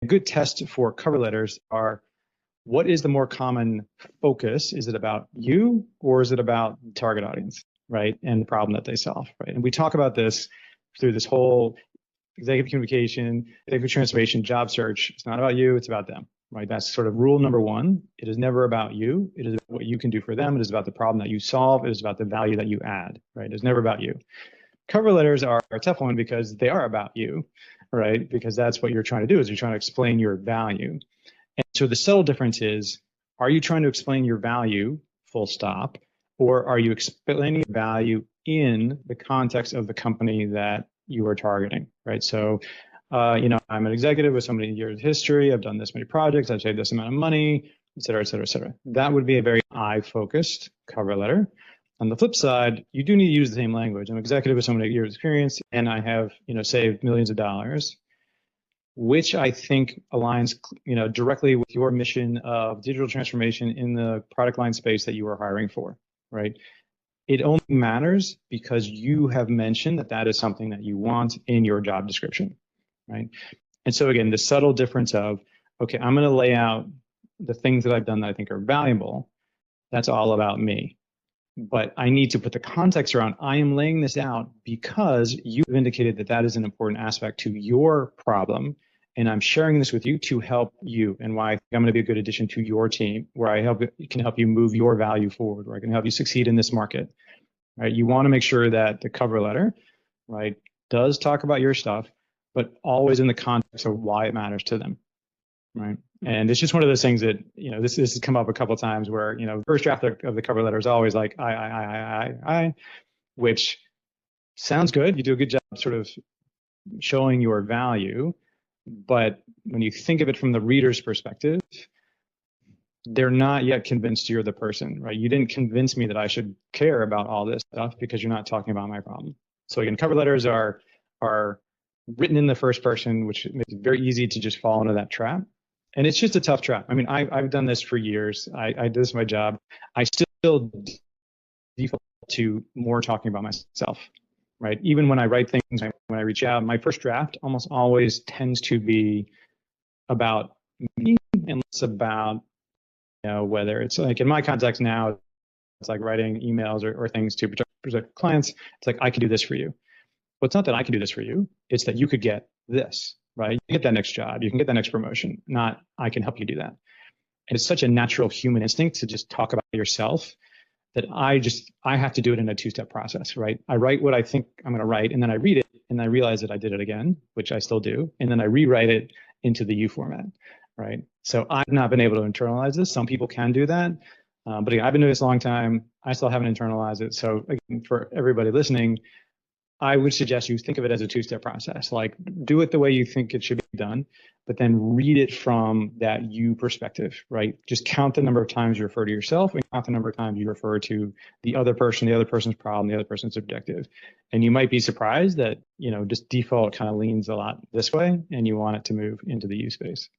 good test for cover letters are, what is the more common focus? Is it about you, or is it about the target audience, right? And the problem that they solve, right? And we talk about this through this whole executive communication, executive transformation, job search. It's not about you, it's about them, right? That's sort of rule number one. It is never about you. It is about what you can do for them. It is about the problem that you solve. It is about the value that you add, right? It's never about you. Cover letters are a tough one because they are about you, right? Because that's what you're trying to do, is you're trying to explain your value. And so the subtle difference is, are you trying to explain your value, full stop, or are you explaining value in the context of the company that you are targeting, right? So, I'm an executive with so many years of history. I've done this many projects. I've saved this amount of money, et cetera, et cetera, et cetera. That would be a very I-focused cover letter. On the flip side, you do need to use the same language. I'm an executive with so many years of experience, and I have, saved millions of dollars, which I think aligns, directly with your mission of digital transformation in the product line space that you are hiring for, right? It only matters because you have mentioned that that is something that you want in your job description, right? And so again, the subtle difference of, okay, I'm going to lay out the things that I've done that I think are valuable. That's all about me. But I need to put the context around, I am laying this out because you've indicated that that is an important aspect to your problem. And I'm sharing this with you to help you, and why I think I'm going to be a good addition to your team, where I can help you move your value forward, where I can help you succeed in this market, right? You want to make sure that the cover letter, right, does talk about your stuff, but always in the context of why it matters to them, right? And it's just one of those things that, this has come up a couple of times where, first draft of the cover letter is always like, I, which sounds good. You do a good job sort of showing your value. But when you think of it from the reader's perspective, they're not yet convinced you're the person, right? You didn't convince me that I should care about all this stuff because you're not talking about my problem. So again, cover letters are written in the first person, which makes it very easy to just fall into that trap. And it's just a tough trap. I mean, I've done this for years. I do this my job. I still default to more talking about myself, right? Even when I write things, when I reach out, my first draft almost always tends to be about me and less about, whether it's like in my context now, it's like writing emails or things to project clients. It's like, I can do this for you. Well, it's not that I can do this for you. It's that you could get this, right? You can get that next job. You can get that next promotion. Not, I can help you do that. And it's such a natural human instinct to just talk about yourself that I have to do it in a two-step process, right? I write what I think I'm going to write, and then I read it, and I realize that I did it again, which I still do. And then I rewrite it into the U format, right? So I've not been able to internalize this. Some people can do that. But again, I've been doing this a long time. I still haven't internalized it. So again, for everybody listening, I would suggest you think of it as a two-step process. Like, do it the way you think it should be done, but then read it from that you perspective, right? Just count the number of times you refer to yourself and count the number of times you refer to the other person, the other person's problem, the other person's objective. And you might be surprised that, just default kind of leans a lot this way, and you want it to move into the you space.